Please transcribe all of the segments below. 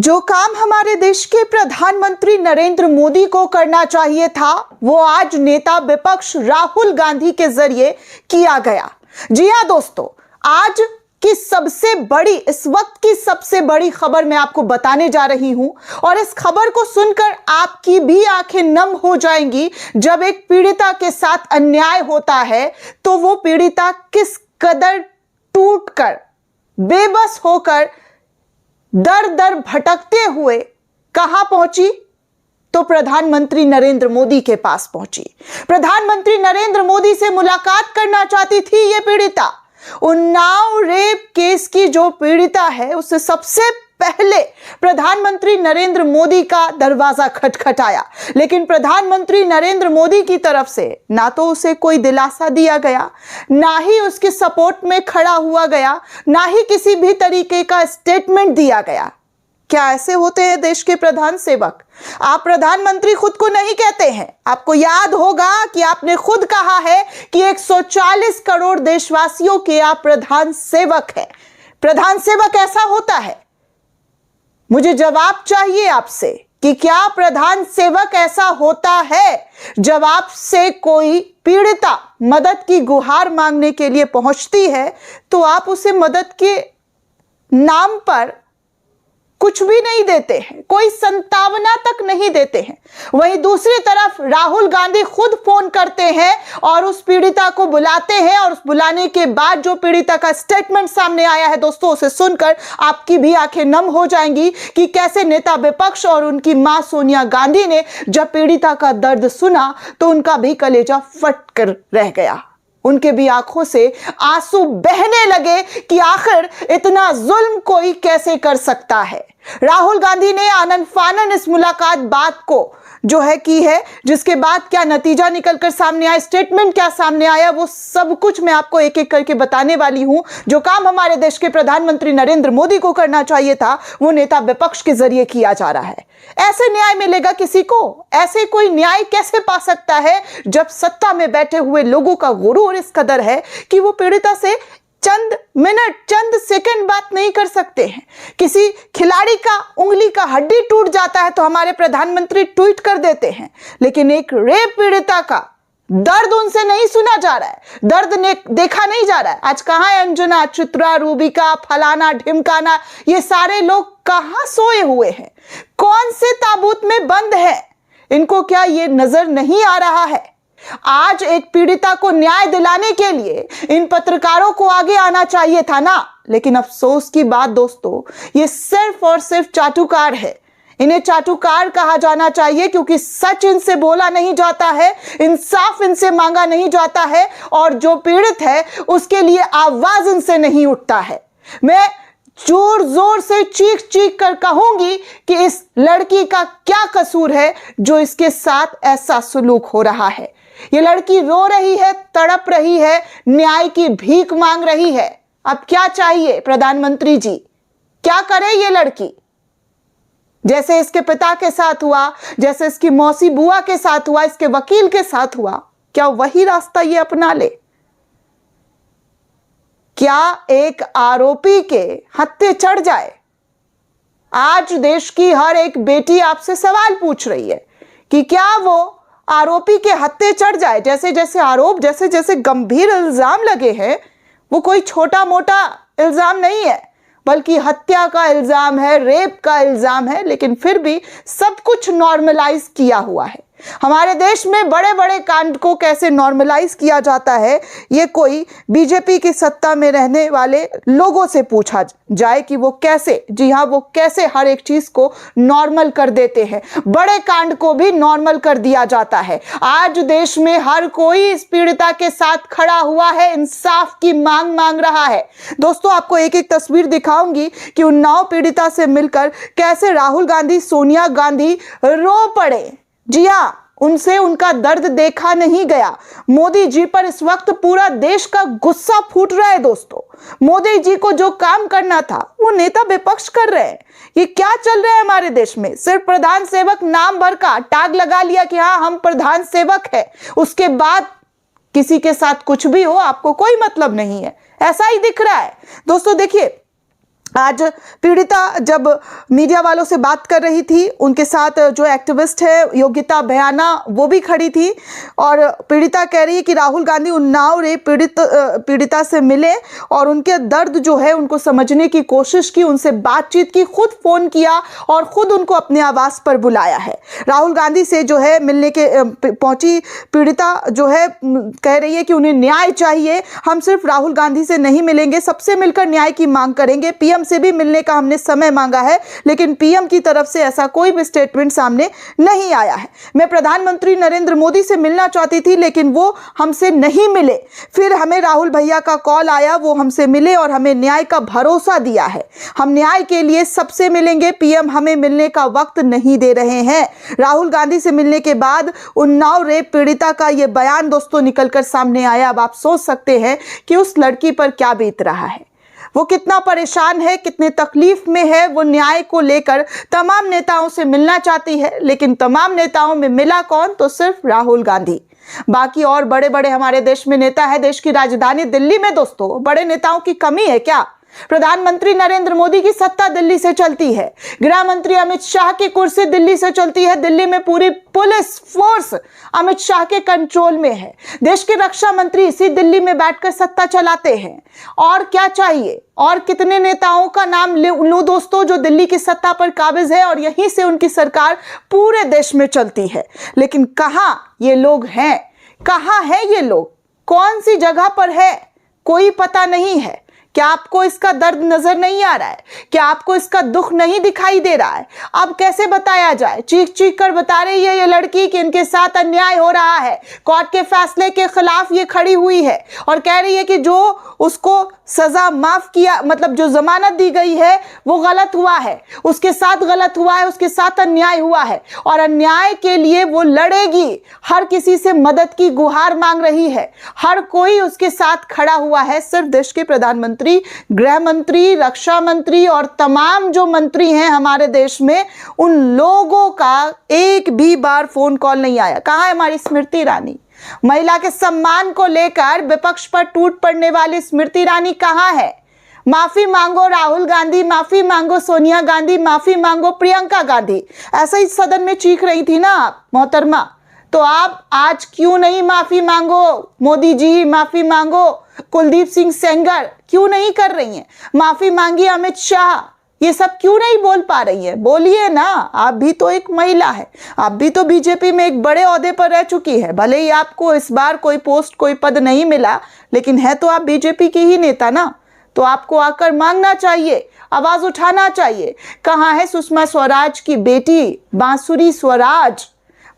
जो काम हमारे देश के प्रधानमंत्री नरेंद्र मोदी को करना चाहिए था, वो आज नेता विपक्ष राहुल गांधी के जरिए किया गया। जी हां दोस्तों, आज की सबसे बड़ी, इस वक्त की सबसे बड़ी खबर मैं आपको बताने जा रही हूं और इस खबर को सुनकर आपकी भी आंखें नम हो जाएंगी। जब एक पीड़िता के साथ अन्याय होता है तो वो पीड़िता किस कदर टूटकर, बेबस होकर, दर दर भटकते हुए कहां पहुंची? तो प्रधानमंत्री नरेंद्र मोदी के पास पहुंची। प्रधानमंत्री नरेंद्र मोदी से मुलाकात करना चाहती थी ये पीड़िता। उन्नाव रेप केस की जो पीड़िता है, उससे सबसे पहले प्रधानमंत्री नरेंद्र मोदी का दरवाजा खटखटाया, लेकिन प्रधानमंत्री नरेंद्र मोदी की तरफ से ना तो उसे कोई दिलासा दिया गया, ना ही उसके सपोर्ट में खड़ा हुआ गया, ना ही किसी भी तरीके का स्टेटमेंट दिया गया। क्या ऐसे होते हैं देश के प्रधान सेवक? आप प्रधानमंत्री खुद को नहीं कहते हैं। आपको याद होगा कि आपने खुद कहा है कि 140 करोड़ देशवासियों के आप प्रधान सेवक हैं। प्रधान सेवक ऐसा होता है? मुझे जवाब चाहिए आपसे कि क्या प्रधान सेवक ऐसा होता है? जब आपसे कोई पीड़िता मदद की गुहार मांगने के लिए पहुंचती है तो आप उसे मदद के नाम पर कुछ भी नहीं देते हैं, कोई संतावना तक नहीं देते हैं। वहीं दूसरी तरफ राहुल गांधी खुद फोन करते हैं और उस पीड़िता को बुलाते हैं और उस बुलाने के बाद जो पीड़िता का स्टेटमेंट सामने आया है दोस्तों, उसे सुनकर आपकी भी आंखें नम हो जाएंगी कि कैसे नेता विपक्ष और उनकी मां सोनिया गांधी ने जब पीड़िता का दर्द सुना तो उनका भी कलेजा फट कर रह गया। उनके भी आंखों से आंसू बहने लगे कि आखिर इतना जुल्म कोई कैसे कर सकता है। राहुल गांधी ने आनन फानन इस मुलाकात बात को जो है की है, जिसके बाद क्या नतीजा निकलकर सामने आया, स्टेटमेंट क्या सामने आया, वो सब कुछ मैं आपको एक एक करके बताने वाली हूं। जो काम हमारे देश के प्रधानमंत्री नरेंद्र मोदी को करना चाहिए था, वो नेता विपक्ष के जरिए किया जा रहा है। ऐसे न्याय मिलेगा किसी को? ऐसे कोई न्याय कैसे पा सकता है जब सत्ता में बैठे हुए लोगों का गुरूर इस कदर है कि वो पीड़िता से चंद मिनट, चंद सेकंड बात नहीं कर सकते हैं। किसी खिलाड़ी का उंगली का हड्डी टूट जाता है तो हमारे प्रधानमंत्री ट्वीट कर देते हैं, लेकिन एक रेप पीड़िता का दर्द उनसे नहीं सुना जा रहा है, दर्द देखा नहीं जा रहा है। आज कहां है अंजना, चित्रा, रूबिका, फलाना, ढिमकाना, ये सारे लोग कहां सोए हुए हैं? कौन से ताबूत में बंद है? इनको क्या ये नजर नहीं आ रहा है? आज एक पीड़िता को न्याय दिलाने के लिए इन पत्रकारों को आगे आना चाहिए था ना, लेकिन अफसोस की बात दोस्तों, ये सिर्फ और सिर्फ चाटुकार है। इन्हें चाटुकार कहा जाना चाहिए क्योंकि सच इनसे बोला नहीं जाता है, इंसाफ इनसे मांगा नहीं जाता है और जो पीड़ित है उसके लिए आवाज इनसे नहीं उठता है। मैं जोर जोर से चीख चीख कर कहूंगी कि इस लड़की का क्या कसूर है जो इसके साथ ऐसा सुलूक हो रहा है। ये लड़की रो रही है, तड़प रही है, न्याय की भीख मांग रही है। अब क्या चाहिए प्रधानमंत्री जी? क्या करे ये लड़की? जैसे इसके पिता के साथ हुआ, जैसे इसकी मौसी बुआ के साथ हुआ, इसके वकील के साथ हुआ, क्या वही रास्ता ये अपना ले? क्या एक आरोपी के हत्थे चढ़ जाए? आज देश की हर एक बेटी आपसे सवाल पूछ रही है कि क्या वो आरोपी के हत्थे चढ़ जाए? जैसे जैसे आरोप, जैसे जैसे गंभीर इल्जाम लगे हैं, वो कोई छोटा मोटा इल्जाम नहीं है, बल्कि हत्या का इल्जाम है, रेप का इल्जाम है, लेकिन फिर भी सब कुछ नॉर्मलाइज किया हुआ है। हमारे देश में बड़े बड़े कांड को कैसे नॉर्मलाइज किया जाता है, ये कोई बीजेपी की सत्ता में रहने वाले लोगों से पूछा जाए कि वो कैसे, जी हाँ, वो कैसे हर एक चीज को नॉर्मल कर देते हैं। बड़े कांड को भी नॉर्मल कर दिया जाता है। आज देश में हर कोई इस पीड़िता के साथ खड़ा हुआ है, इंसाफ की मांग रहा है। दोस्तों, आपको एक एक तस्वीर दिखाऊंगी कि उन्नाव पीड़िता से मिलकर कैसे राहुल गांधी, सोनिया गांधी रो पड़े। जी हाँ, उनसे उनका दर्द देखा नहीं गया। मोदी जी पर इस वक्त पूरा देश का गुस्सा फूट रहा है दोस्तों। मोदी जी को जो काम करना था वो नेता विपक्ष कर रहे हैं। ये क्या चल रहा है हमारे देश में? सिर्फ प्रधान सेवक नाम भर का टैग लगा लिया कि हाँ हम प्रधान सेवक है, उसके बाद किसी के साथ कुछ भी हो आपको कोई मतलब नहीं है, ऐसा ही दिख रहा है। दोस्तों देखिए, आज पीड़िता जब मीडिया वालों से बात कर रही थी, उनके साथ जो एक्टिविस्ट है योगिता भयाना वो भी खड़ी थी और पीड़िता कह रही है कि राहुल गांधी उन्नाव रेप पीड़िता से मिले और उनके दर्द जो है उनको समझने की कोशिश की, उनसे बातचीत की, खुद फोन किया और खुद उनको अपने आवास पर बुलाया है। राहुल गांधी से जो है मिलने के पहुंची पीड़िता जो है कह रही है कि उन्हें न्याय चाहिए, हम सिर्फ राहुल गांधी से नहीं मिलेंगे, सबसे मिलकर न्याय की मांग करेंगे। पीएम से भी मिलने का हमने समय मांगा है, लेकिन पीएम की तरफ से ऐसा कोई भी स्टेटमेंट सामने नहीं आया है। मैं प्रधानमंत्री नरेंद्र मोदी से मिलना चाहती थी, लेकिन वो हमसे नहीं मिले। फिर हमें राहुल भैया का कॉल आया, वो हमसे मिले और हमें न्याय का भरोसा दिया है। हम न्याय के लिए सबसे मिलेंगे, पीएम हमें मिलने का वक्त नहीं दे रहे हैं। राहुल गांधी से मिलने के बाद उन्नाव रेप पीड़िता का यह बयान दोस्तों निकलकर सामने आया। अब आप सोच सकते हैं कि उस लड़की पर क्या बीत रहा है, वो कितना परेशान है, कितने तकलीफ में है। वो न्याय को लेकर तमाम नेताओं से मिलना चाहती है, लेकिन तमाम नेताओं में मिला कौन? तो सिर्फ राहुल गांधी। बाकी और बड़े बड़े हमारे देश में नेता है, देश की राजधानी दिल्ली में दोस्तों बड़े नेताओं की कमी है क्या? प्रधानमंत्री नरेंद्र मोदी की सत्ता दिल्ली से चलती है, गृह मंत्री अमित शाह की कुर्सी दिल्ली से चलती है, दिल्ली में पूरी पुलिस फोर्स अमित शाह के कंट्रोल में है, देश के रक्षा मंत्री इसी दिल्ली में बैठकर सत्ता चलाते हैं। और क्या चाहिए? और कितने नेताओं का नाम लूं दोस्तों जो दिल्ली की सत्ता पर काबिज है और यहीं से उनकी सरकार पूरे देश में चलती है। लेकिन कहां ये लोग हैं? कहां है ये लोग? कौन सी जगह पर है? कोई पता नहीं है। क्या आपको इसका दर्द नजर नहीं आ रहा है? क्या आपको इसका दुख नहीं दिखाई दे रहा है? अब कैसे बताया जाए? चीख चीख कर बता रही है ये लड़की कि इनके साथ अन्याय हो रहा है। कोर्ट के फैसले के खिलाफ ये खड़ी हुई है और कह रही है कि जो उसको सजा माफ किया, मतलब जो जमानत दी गई है वो गलत हुआ है, उसके साथ गलत हुआ है, उसके साथ अन्याय हुआ है और अन्याय के लिए वो लड़ेगी। हर किसी से मदद की गुहार मांग रही है, हर कोई उसके साथ खड़ा हुआ है। सिर्फ देश के प्रधानमंत्री, गृह मंत्री, रक्षा मंत्री और तमाम जो मंत्री हैं हमारे देश में, उन लोगों का एक भी बार फोन कॉल नहीं आया। कहां है हमारी स्मृति ईरानी? महिला के सम्मान को लेकर विपक्ष पर टूट पड़ने वाली स्मृति ईरानी कहां है? माफी मांगो राहुल गांधी, माफी मांगो सोनिया गांधी, माफी मांगो प्रियंका गांधी, ऐसा ही सदन में चीख रही थी ना आप मोहतरमा। तो आप आज क्यों नहीं माफी मांगो? मोदी जी माफी मांगो, कुलदीप सिंह सेंगर क्यों नहीं कर रही हैं? माफी मांगी अमित शाह, ये सब क्यों नहीं बोल पा रही है? बोलिए ना, आप भी तो एक महिला है, आप भी तो बीजेपी में एक बड़े ओहदे पर रह चुकी है। भले ही आपको इस बार कोई पोस्ट, कोई पद नहीं मिला, लेकिन है तो आप बीजेपी की ही नेता ना। तो आपको आकर मांगना चाहिए, आवाज उठाना चाहिए। कहां है सुषमा स्वराज की बेटी बांसुरी स्वराज?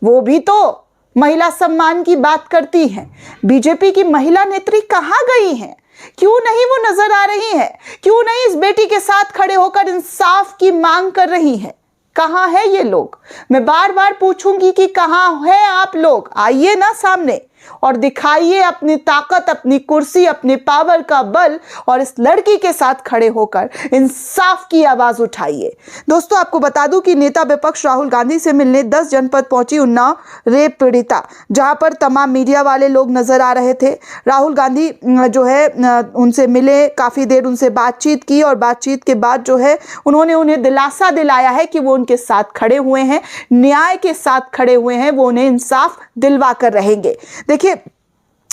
वो भी तो महिला सम्मान की बात करती हैं। बीजेपी की महिला नेत्री कहां गई हैं? क्यों नहीं वो नजर आ रही हैं? क्यों नहीं इस बेटी के साथ खड़े होकर इंसाफ की मांग कर रही हैं? कहां है ये लोग? मैं बार बार पूछूंगी कि कहां है आप लोग? आइए ना सामने और दिखाइए अपनी ताकत, अपनी कुर्सी, अपने पावर का बल और इस लड़की के साथ खड़े होकर इंसाफ की आवाज उठाइए। दोस्तों आपको बता दूं कि नेता विपक्ष राहुल गांधी से मिलने 10 जनपद पहुंची उन्नाव रेप पीड़िता, जहां पर तमाम मीडिया वाले लोग नजर आ रहे थे। राहुल गांधी जो है उनसे मिले, काफी देर उनसे बातचीत की और बातचीत के बाद जो है उन्होंने उन्हें दिलासा दिलाया है कि वो उनके साथ खड़े हुए हैं, न्याय के साथ खड़े हुए हैं, वो उन्हें इंसाफ दिलवा कर रहेंगे। देखिए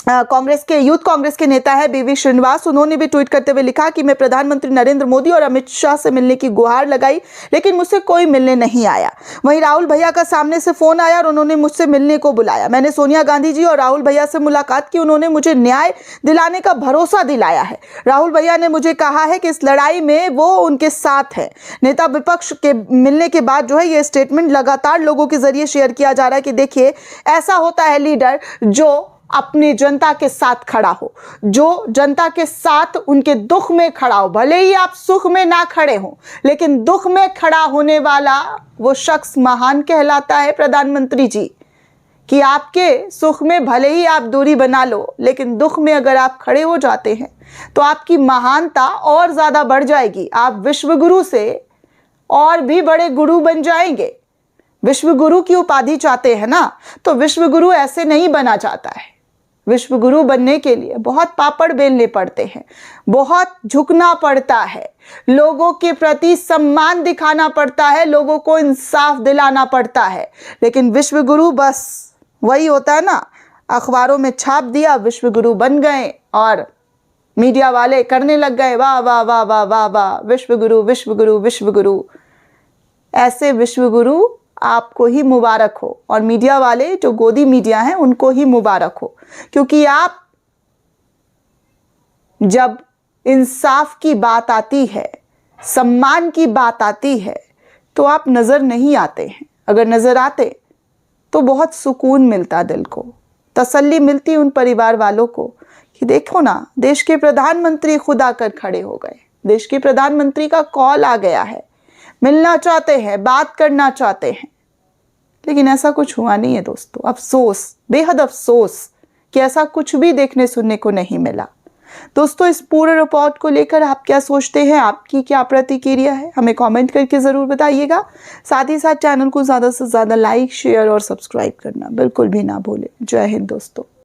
कांग्रेस के यूथ कांग्रेस के नेता है बीवी श्रीनिवास, उन्होंने भी ट्वीट करते हुए लिखा कि मैं प्रधानमंत्री नरेंद्र मोदी और अमित शाह से मिलने की गुहार लगाई, लेकिन मुझसे कोई मिलने नहीं आया। वहीं राहुल भैया का सामने से फोन आया और उन्होंने मुझसे मिलने को बुलाया। मैंने सोनिया गांधी जी और राहुल भैया से मुलाकात की, उन्होंने मुझे न्याय दिलाने का भरोसा दिलाया है। राहुल भैया ने मुझे कहा है कि इस लड़ाई में वो उनके साथ है। नेता विपक्ष के मिलने के बाद जो है ये स्टेटमेंट लगातार लोगों के जरिए शेयर किया जा रहा है कि देखिए ऐसा होता है लीडर जो अपनी जनता के साथ खड़ा हो, जो जनता के साथ उनके दुख में खड़ा हो। भले ही आप सुख में ना खड़े हो, लेकिन दुख में खड़ा होने वाला वो शख्स महान कहलाता है। प्रधानमंत्री जी कि आपके सुख में भले ही आप दूरी बना लो, लेकिन दुख में अगर आप खड़े हो जाते हैं तो आपकी महानता और ज्यादा बढ़ जाएगी। आप विश्वगुरु से और भी बड़े गुरु बन जाएंगे। विश्वगुरु की उपाधि चाहते हैं ना, तो विश्वगुरु ऐसे नहीं बना जाता है। विश्वगुरु बनने के लिए बहुत पापड़ बेलने पड़ते हैं, बहुत झुकना पड़ता है। लोगों के प्रति सम्मान दिखाना पड़ता है, लोगों को इंसाफ दिलाना पड़ता है। लेकिन विश्व गुरु बस वही होता है ना, अखबारों में छाप दिया, विश्व गुरु बन गए और मीडिया वाले करने लग गए वाह वाह वाह वाह वाह वाह, विश्व गुरु विश्व गुरु विश्व गुरु। ऐसे विश्व गुरु आपको ही मुबारक हो, और मीडिया वाले जो गोदी मीडिया हैं उनको ही मुबारक हो, क्योंकि आप जब इंसाफ की बात आती है, सम्मान की बात आती है, तो आप नजर नहीं आते हैं। अगर नजर आते तो बहुत सुकून मिलता, दिल को तसल्ली मिलती उन परिवार वालों को कि देखो ना, देश के प्रधानमंत्री खुद आकर खड़े हो गए, देश के प्रधानमंत्री का कॉल आ गया है, मिलना चाहते हैं, बात करना चाहते हैं। लेकिन ऐसा कुछ हुआ नहीं है दोस्तों। अफसोस, बेहद अफसोस कि ऐसा कुछ भी देखने सुनने को नहीं मिला। दोस्तों, इस पूरे रिपोर्ट को लेकर आप क्या सोचते हैं, आपकी क्या प्रतिक्रिया है, हमें कमेंट करके ज़रूर बताइएगा। साथ ही साथ चैनल को ज़्यादा से ज़्यादा लाइक, शेयर और सब्सक्राइब करना बिल्कुल भी ना भूलें। जय हिंद दोस्तों।